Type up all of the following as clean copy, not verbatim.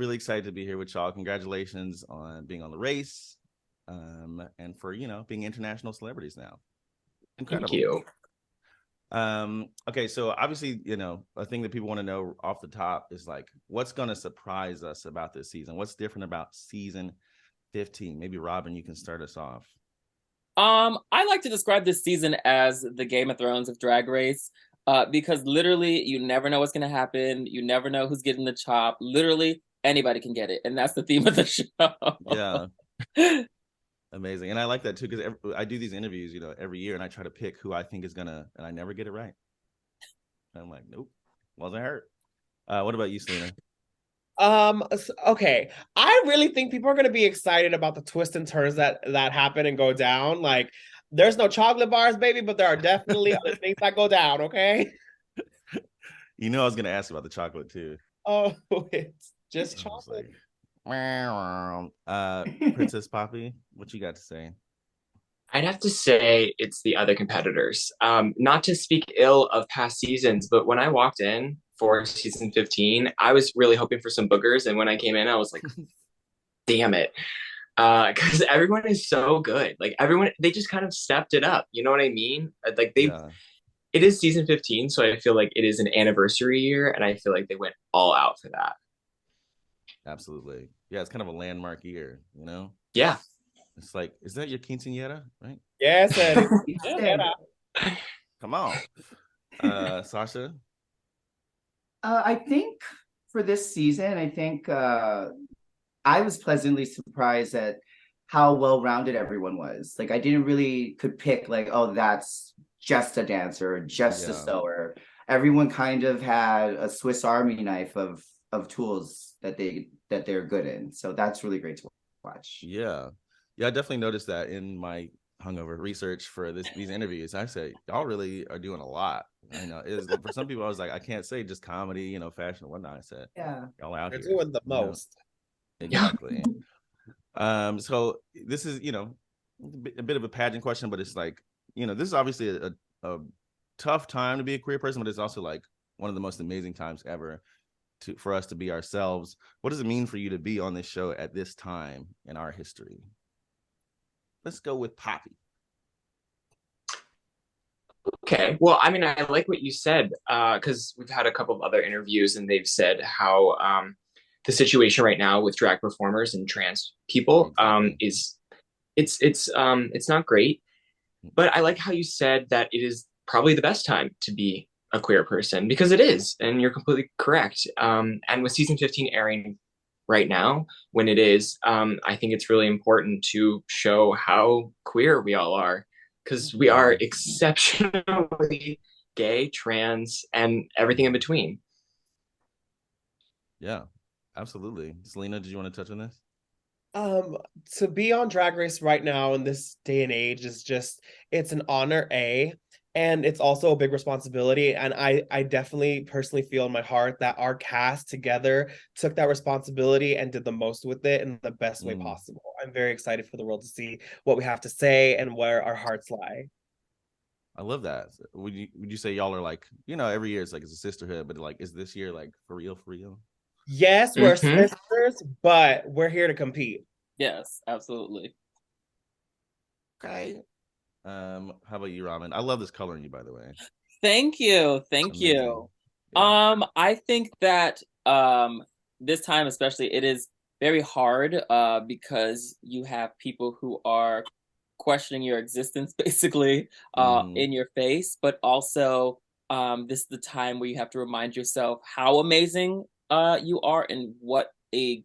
really excited to be here with y'all. Congratulations on being on the race, and for being international celebrities now. Incredible. Thank you. Okay, so obviously, a thing that people want to know off the top is like, what's going to surprise us about this season? What's different about season 15? Maybe Robin, you can start us off. I like to describe this season as the Game of Thrones of Drag Race, because literally you never know what's going to happen. You never know who's getting the chop. Literally anybody can get it, and that's the theme of the show. Yeah. Amazing. And I like that too, because I do these interviews, every year, and I try to pick who I think is gonna, and I never get it right. And I'm like, nope, wasn't hurt. What about you, Salina? Okay. I really think people are gonna be excited about the twists and turns that happen and go down. Like, there's no chocolate bars, baby, but there are definitely other things that go down, okay? I was gonna ask about the chocolate too. Oh, it's just chocolate. Princess Poppy, what you got to say? I'd have to say it's the other competitors. Not to speak ill of past seasons, but when I walked in for season 15, I was really hoping for some boogers. And when I came in, I was like, damn it. Because everyone is so good. Like everyone, they just kind of stepped it up. You know what I mean? Like it is season 15. So I feel like it is an anniversary year. And I feel like they went all out for that. Absolutely. Yeah, it's kind of a landmark year, Yeah. It's like, is that your quinceañera, right? Yes, Eddie. Come on. Sasha? I think for this season, I think I was pleasantly surprised at how well-rounded everyone was. Like, I didn't really could pick like, oh, that's just a dancer or just a sewer. Everyone kind of had a Swiss Army knife of tools that they're good in. So that's really great to watch. Yeah, I definitely noticed that in my hungover research for these interviews. I say y'all really are doing a lot. I know for some people I was like, I can't say just comedy, fashion and whatnot. I said, y'all out They're here doing the most. Exactly. So this is a bit of a pageant question, but it's like, this is obviously a tough time to be a queer person, but it's also like one of the most amazing times ever for us to be ourselves. What does it mean for you to be on this show at this time in our history? Let's go with Poppy. Okay. Well, I mean, I like what you said, because we've had a couple of other interviews and they've said how the situation right now with drag performers and trans people is it's not great. But I like how you said that it is probably the best time to be a queer person, because it is, and you're completely correct. And with season 15 airing right now, when it is, I think it's really important to show how queer we all are, because we are exceptionally gay, trans, and everything in between. Yeah, absolutely. Salina, did you want to touch on this? To be on Drag Race right now in this day and age is it's an honor, and it's also a big responsibility. And I definitely personally feel in my heart that our cast together took that responsibility and did the most with it in the best way possible. I'm very excited for the world to see what we have to say and where our hearts lie. I love that. Would you say y'all are like, every year it's like it's a sisterhood, but like, is this year like for real, for real? Yes, we're sisters, but we're here to compete. Yes, absolutely. Okay. How about you, Robin? I love this color in you, by the way. Thank you. Yeah. I think that this time especially it is very hard because you have people who are questioning your existence basically in your face, but also this is the time where you have to remind yourself how amazing you are and what a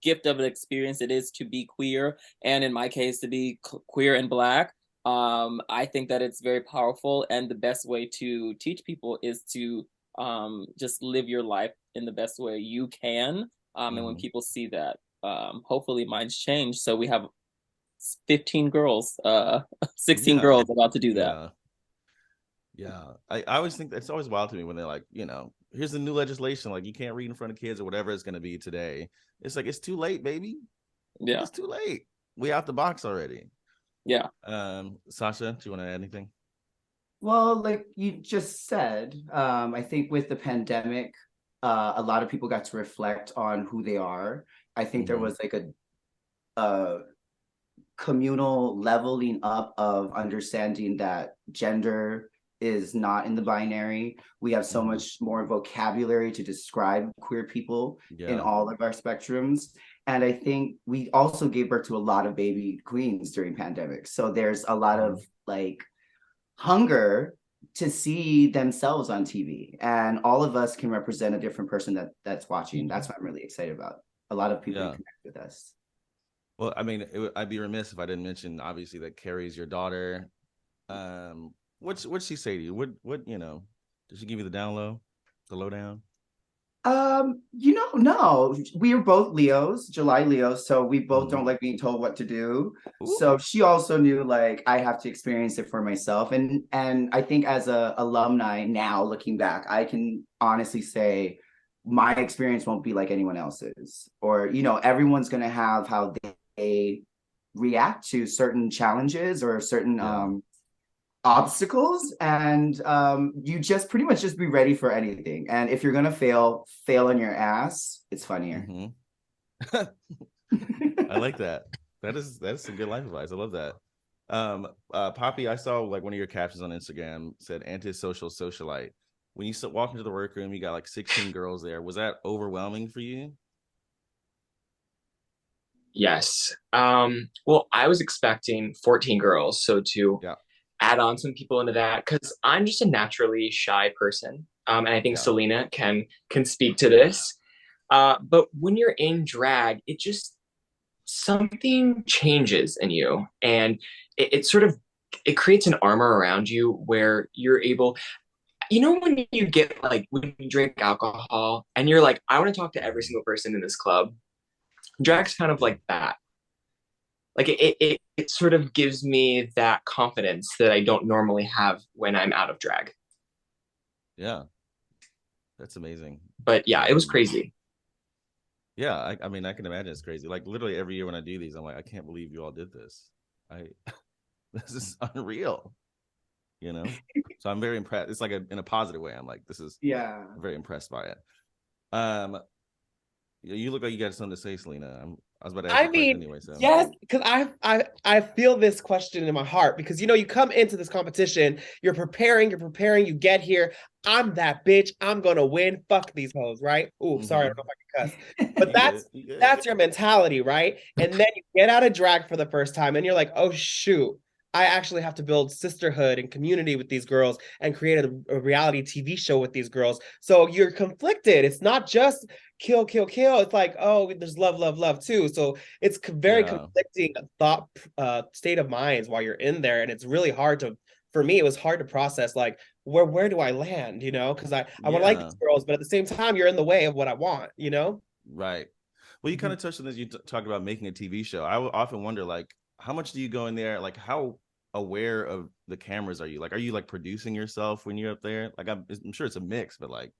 gift of an experience it is to be queer, and in my case to be queer and Black. I think that it's very powerful, and the best way to teach people is to just live your life in the best way you can. And when people see that, hopefully minds change. So we have 15 girls, 16 girls about to do that. Yeah. I always think it's always wild to me when they're like, here's the new legislation, like you can't read in front of kids or whatever it's going to be today. It's like, it's too late, baby. Yeah, it's too late. We out the box already. Yeah. Sasha, do you want to add anything? Well, like you just said, I think with the pandemic, a lot of people got to reflect on who they are. I think there was like a communal leveling up of understanding that gender is not in the binary. We have so much more vocabulary to describe queer people in all of our spectrums. And I think we also gave birth to a lot of baby queens during pandemic. So there's a lot of like hunger to see themselves on TV. And all of us can represent a different person that's watching. That's what I'm really excited about. A lot of people connect with us. Well, I mean, I'd be remiss if I didn't mention, obviously, that Carrie's your daughter. What'd she say to you? What did she give you the lowdown? No, we are both Leos, July Leos, so we both don't like being told what to do. So she also knew like I have to experience it for myself. And I think as a alumni now looking back, I can honestly say my experience won't be like anyone else's. Or, everyone's gonna have how they react to certain challenges or certain obstacles, and you just pretty much just be ready for anything. And if you're gonna fail on your ass, it's funnier. I like that. That's some good life advice. I love that. Poppy, I saw like one of your captions on Instagram said antisocial socialite. When you walk into the workroom, you got like 16 girls there. Was that overwhelming for you? Yes. Well, I was expecting 14 girls, so to add on some people into that, because I'm just a naturally shy person, and I think Salina can speak to this. But when you're in drag, it just something changes in you, and it sort of creates an armor around you where you're able. When you get like when you drink alcohol and you're like, I want to talk to every single person in this club. Drag's kind of like that. Like it sort of gives me that confidence that I don't normally have when I'm out of drag. Yeah, that's amazing. But yeah, it was crazy. Yeah, I mean, I can imagine it's crazy. Like literally every year when I do these, I'm like, I can't believe you all did this. This is unreal. So I'm very impressed. It's like in a positive way. I'm like, this is I'm very impressed by it. You look like you got something to say, Salina. I was about to ask you anyway. So yes, because I feel this question in my heart because you come into this competition, you're preparing, you get here. I'm that bitch. I'm gonna win. Fuck these hoes, right? Ooh, sorry, I don't know if I can cuss. But that's your mentality, right? And then you get out of drag for the first time, and you're like, oh shoot. I actually have to build sisterhood and community with these girls and create a reality TV show with these girls. So you're conflicted. It's not just kill. It's like, oh, there's love too. So it's very conflicting thought state of minds while you're in there. And it's really hard for me, it was hard to process like, where do I land, because I would like these girls, but at the same time, you're in the way of what I want, Right. Well, you kind of touched on this. You talked about making a TV show. I would often wonder, like, how much do you go in there? Like, how aware of the cameras are you? Like, are you like producing yourself when you're up there? Like, I'm sure it's a mix, but like,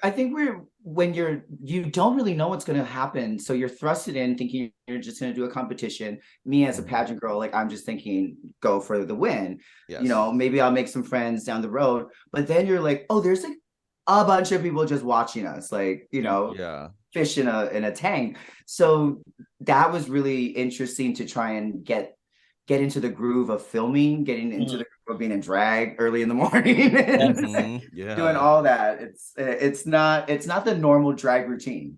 I think you don't really know what's going to happen. So you're thrusted in thinking you're just going to do a competition. Me as a pageant girl, like I'm just thinking go for the win. Yes. Maybe I'll make some friends down the road, but then you're like, oh, there's like a bunch of people just watching us, like, fish in a tank. So that was really interesting to try and get into the groove of filming, getting into the groove of being in drag early in the morning, doing all that. It's not the normal drag routine.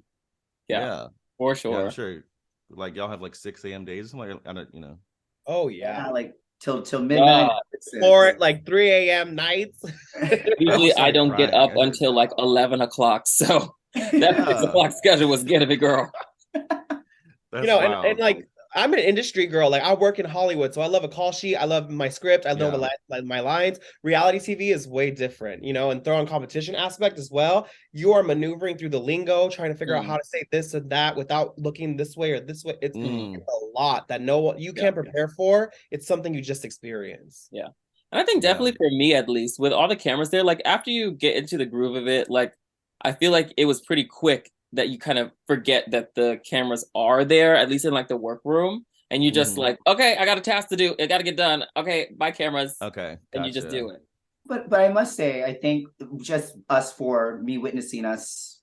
Yeah, for sure. Yeah, I'm sure. Like y'all have like 6 a.m. days or something. I don't. Oh yeah, like till midnight. Or like 3 a.m. nights. Usually I don't get up until like 11 o'clock. So that 6 o'clock schedule was getting me, girl. And like I'm an industry girl. Like I work in Hollywood, so I love a call sheet. I love my script. I know my lines. Reality TV is way different, and throw on competition aspect as well. You are maneuvering through the lingo, trying to figure out how to say this and that without looking this way or this way. It's a lot that you can't prepare for. It's something you just experience. Yeah. And I think definitely for me, at least, with all the cameras there, like after you get into the groove of it, like I feel like it was pretty quick that you kind of forget that the cameras are there, at least in like the workroom. And you just like, okay, I got a task to do. I got to get done. Okay, bye cameras. Okay. And you just do it. But I must say, I think just me witnessing us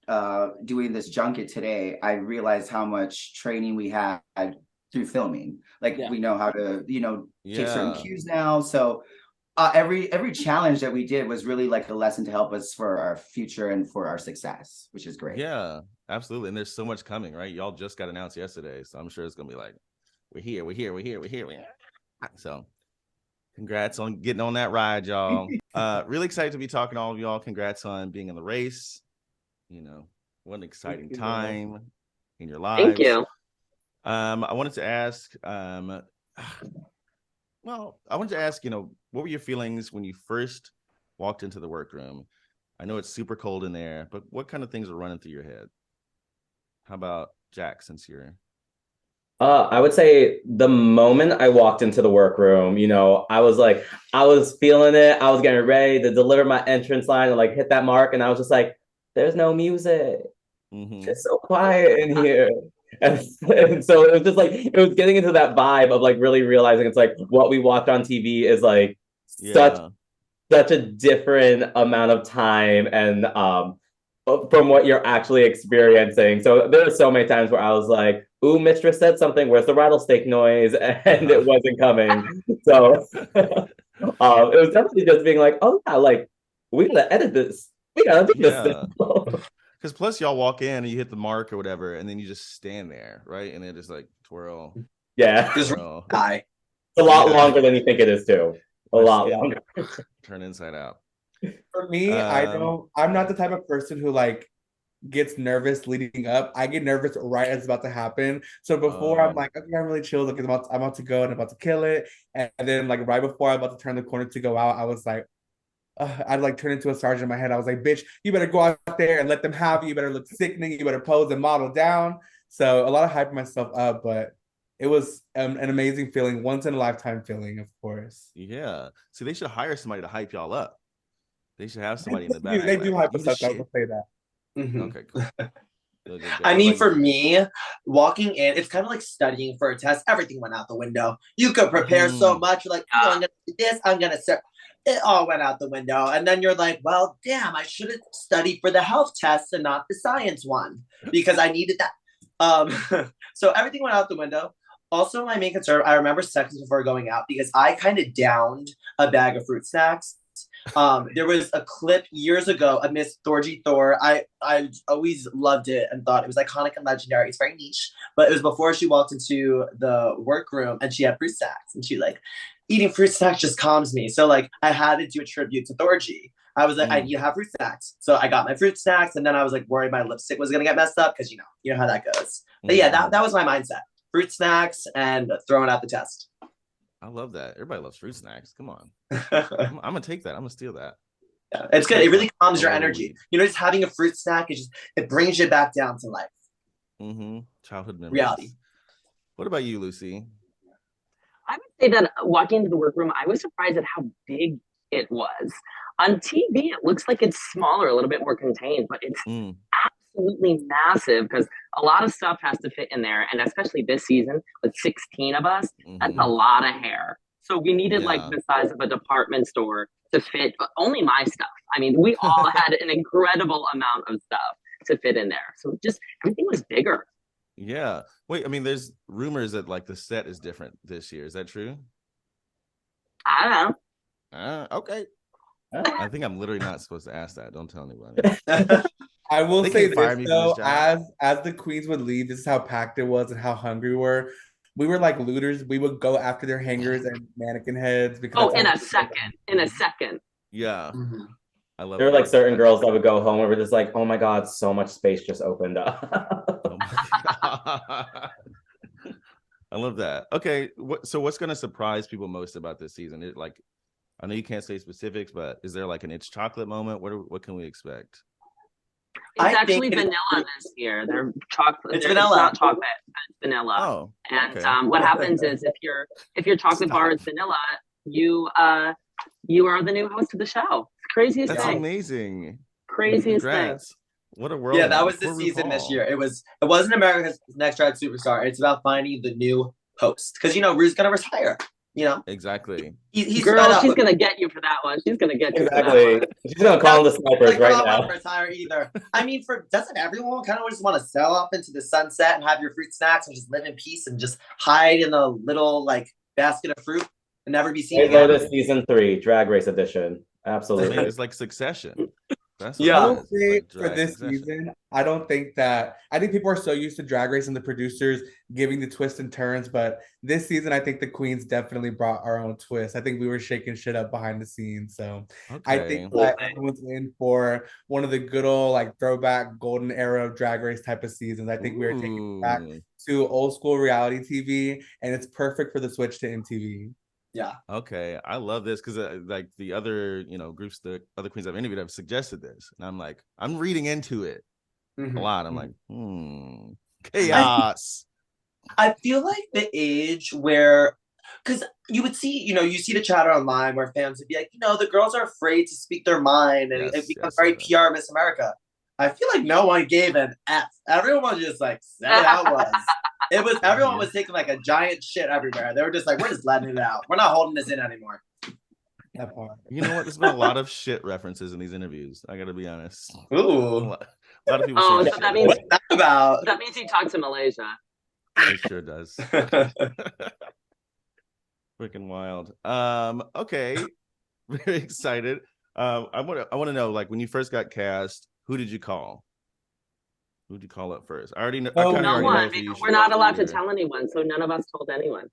doing this junket today, I realized how much training we had through filming. Like we know how to, take certain cues now. So every challenge that we did was really like a lesson to help us for our future and for our success, which is great. Yeah, absolutely. And there's so much coming, right? Y'all just got announced yesterday, so I'm sure it's gonna be like, we're here. So congrats on getting on that ride, y'all. Really excited to be talking to all of y'all. Congrats on being in the race. What an exciting time in your lives. Thank you. I wanted to ask, what were your feelings when you first walked into the workroom? I know it's super cold in there, but what kind of things are running through your head? How about Jack, since you're... I would say the moment I walked into the workroom, I was feeling it. I was getting ready to deliver my entrance line and hit that mark. And I was just like, there's no music. Mm-hmm. It's so quiet in here. And so it was just it was getting into that vibe of really realizing it's what we watch on TV is such a different amount of time and from what you're actually experiencing. So there are so many times where I was like, ooh, Mistress said something, where's the rattlesnake noise? And it wasn't coming. So it was definitely just being oh yeah, we gotta edit this. We gotta do this. Because plus y'all walk in and you hit the mark or whatever, and then you just stand there, right? And then just twirl. Yeah. Twirl. Hi. It's a lot longer than you think it is too. A lot longer. Turn inside out. For me, I'm not the type of person who gets nervous leading up. I get nervous right as it's about to happen. So before I'm okay, I'm really chill. I'm about to go and I'm about to kill it. And then right before I'm about to turn the corner to go out, I was I'd turn into a sergeant in my head. I was like, bitch, you better go out there and let them have you. You better look sickening. You better pose and model down. So a lot of hyping myself up, but it was an amazing feeling, once in a lifetime feeling, of course. Yeah. So they should hire somebody to hype y'all up. They should have somebody in the back. They do hype us up. I will say that. Mm-hmm. Okay, cool. Good. I mean, for me, walking in, it's kind of like studying for a test. Everything went out the window. You could prepare so much. You're I'm going to do this. I'm going to start. It all went out the window. And then you're like, well, damn, I should have studied for the health test and not the science one because I needed that. So everything went out the window. Also, my main concern, I remember seconds before going out because I kind of downed a bag of fruit snacks. There was a clip years ago of Miss Thorgy Thor. I always loved it and thought it was iconic and legendary. It's very niche, but it was before she walked into the workroom and she had fruit snacks and she eating fruit snacks just calms me. So I had to do a tribute to Thorgy. I was I need to have fruit snacks. So I got my fruit snacks and then I was worried my lipstick was gonna get messed up because you know how that goes. But yeah, that was my mindset. Fruit snacks and throwing out the test. I love that. Everybody loves fruit snacks. Come on. I'm gonna take that. I'm gonna steal that. Yeah, it's good. It really calms your energy. Just having a fruit snack it brings you back down to life. Mm-hmm. Childhood memories. Reality. What about you, Lucy? I would say that walking into the workroom, I was surprised at how big it was. On TV, it looks like it's smaller, a little bit more contained, but it's absolutely massive because a lot of stuff has to fit in there. And especially this season with 16 of us, that's a lot of hair. So we needed the size of a department store to fit only my stuff. I mean, we all had an incredible amount of stuff to fit in there. So just everything was bigger. Yeah. Wait, I mean, there's rumors that the set is different this year. Is that true? I don't know. Okay. I think I'm literally not supposed to ask that. Don't tell anybody. I will say this though, as the queens would leave, this is how packed it was and how hungry we were. We were like looters. We would go after their hangers and mannequin heads because in a second. Yeah. Mm-hmm. I love there were certain girls that would go home and were just oh my God, so much space just opened up. Oh my God. I love that. Okay. So what's gonna surprise people most about this season? I know you can't say specifics, but is there an It's Chocolate moment? What can we expect? It's actually vanilla this year. They're chocolate. It's vanilla. It's not chocolate. It's vanilla. Oh. And okay. What happens is if your chocolate bar is vanilla, you are the new host of the show. It's craziest thing. That's amazing. Craziest thing. What a world. Yeah, that was the season this year. It wasn't America's Next Drag Superstar. It's about finding the new host. Because Ru's gonna retire. You know, Exactly. He's Girl, she's gonna get you for that one. She's gonna get you for that one. She's gonna call the snipers like, right I don't now. want to retire either. I mean, doesn't everyone kind of just want to sail off into the sunset and have your fruit snacks and just live in peace and just hide in a little like basket of fruit and never be seen White again? Lotus season 3, Drag Race edition. Absolutely. I mean, it's like Succession. That's I what will it is. say Like for drag this Succession. season, I think people are so used to Drag Race and the producers giving the twists and turns, but this season I think the queens definitely brought our own twist. I think we were shaking shit up behind the scenes. So I Okay. think that everyone's in for one of the good old like throwback golden era of Drag Race type of seasons. I think we are taking it back Ooh. to old school reality TV, and it's perfect for the switch to MTV. Yeah. Okay, I love this because like the other, groups, the other queens I've interviewed have suggested this, and I'm like, I'm reading into it a lot. I'm like, chaos. I feel like the age where, because you would see, you see the chatter online where fans would be like, the girls are afraid to speak their mind, and it becomes very PR Miss America. I feel like no one gave an F. Everyone just like said it how it was. Everyone was taking like a giant shit everywhere. They were just like, we're just letting it out. We're not holding this in anymore. That part. You know what? There's been a lot of shit references in these interviews. I gotta be honest. Ooh. A lot of people. Oh, saying so shit. that means What's that about? that means he talked to Malaysia. It sure does. Freaking wild. Okay. Very excited. I want to know, like, when you first got cast, who did you call? Who did you call up first? I already know. I kind of No already one. know who you We're not allowed to should- tell anyone, so none of us told anyone.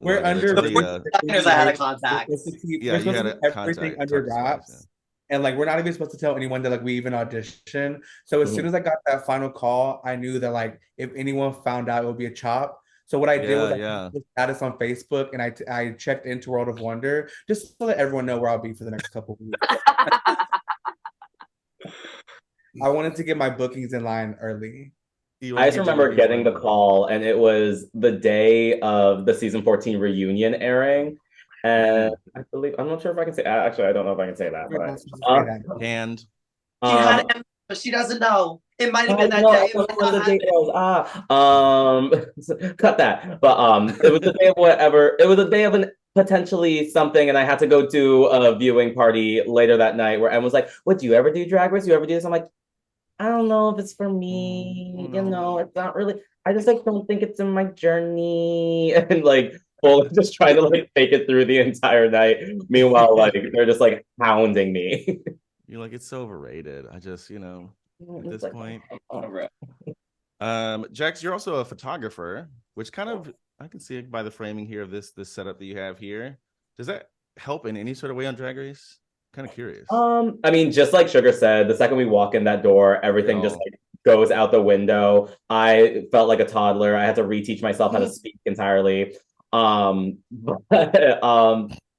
We're Well, under literally, Here's I had a contact. Yeah, you had a everything contact. under Talk to wraps. Spice, And like we're not even supposed to tell anyone that like we even audition. So as soon as I got that final call, I knew that like if anyone found out, it would be a chop. So what I did was I put status on Facebook and I checked into World of Wonder just to let everyone know where I'll be for the next couple of weeks. I wanted to get my bookings in line early. I just remember getting the call, and it was the day of the season 14 reunion airing. And I believe, I'm not sure if I can say, actually, I don't know if I can say that. But and she had it, but she doesn't know. It might have been that day. Cut that. But it was the day of whatever. It was a day of an potentially something, and I had to go to a viewing party later that night where everyone was like, "What, do you ever do Drag Race? You ever do this?" I'm like, I don't know if it's for me. It's not really. I just like don't think it's in my journey, and like just trying to like take it through the entire night. Meanwhile, like they're just like hounding me. You're like, it's so overrated. I just, at this point. Right. Jax, you're also a photographer, which kind of I can see it by the framing here of this setup that you have here. Does that help in any sort of way on Drag Race? Kind of curious. I mean, just like Sugar said, the second we walk in that door, everything just like goes out the window. I felt like a toddler. I had to reteach myself how to speak entirely.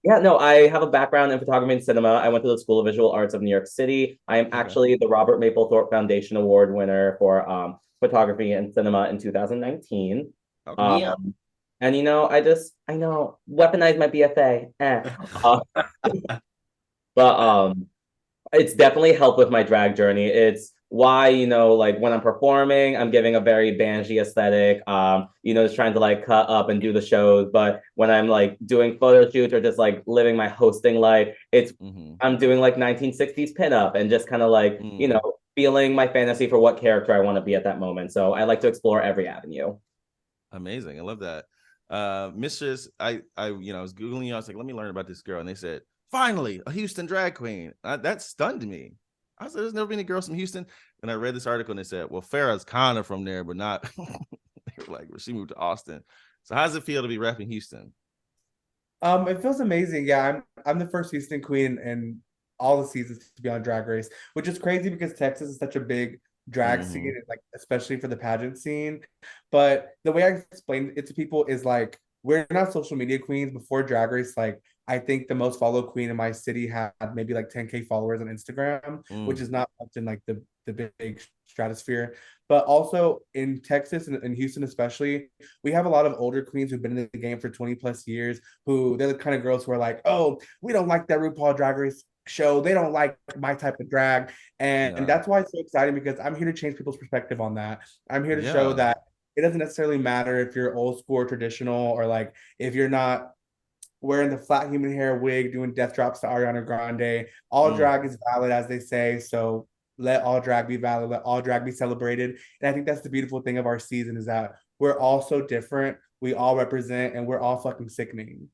Yeah, no, I have a background in photography and cinema. I went to the School of Visual Arts of New York City. I am actually the Robert Mapplethorpe Foundation Award winner for photography and cinema in 2019. Okay. And I know, weaponize my BFA. But it's definitely helped with my drag journey. It's why, like when I'm performing, I'm giving a very Banshee aesthetic, just trying to like cut up and do the shows. But when I'm like doing photo shoots or just like living my hosting life, it's I'm doing like 1960s pinup and just kind of like, feeling my fantasy for what character I want to be at that moment. So I like to explore every avenue. Amazing. I love that. Mistress, I was Googling you. I was like, let me learn about this girl. And they said, finally, a Houston drag queen. That stunned me. I said, there's never been any girls from Houston. And I read this article and they said, well, Farrah's kind of from there, but not. They were like, well, she moved to Austin. So how does it feel to be repping Houston? It feels amazing. Yeah, I'm the first Houston queen in all the seasons to be on Drag Race, which is crazy because Texas is such a big drag scene, like especially for the pageant scene. But the way I explained it to people is like we're not social media queens. Before Drag Race, like I think the most followed queen in my city had maybe like 10K followers on Instagram, which is not much in like the big stratosphere. But also in Texas and in Houston especially, we have a lot of older queens who've been in the game for 20 plus years, who they're the kind of girls who are like, oh, we don't like that RuPaul Drag Race show. They don't like my type of drag. And that's why it's so exciting, because I'm here to change people's perspective on that. I'm here to show that it doesn't necessarily matter if you're old school or traditional, or like if you're not wearing the flat human hair wig, doing death drops to Ariana Grande. All drag is valid, as they say. So let all drag be valid, let all drag be celebrated. And I think that's the beautiful thing of our season is that we're all so different. We all represent and we're all fucking sickening.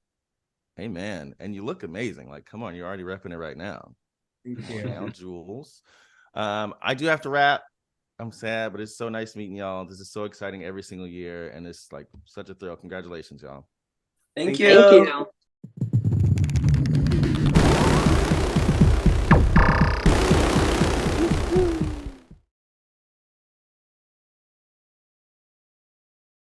Amen. And you look amazing. Like, come on, you're already repping it right now. Thank you. Now, Jules. I do have to wrap. I'm sad, but it's so nice meeting y'all. This is so exciting every single year, and it's like such a thrill. Congratulations, y'all. Thank Thank you. you.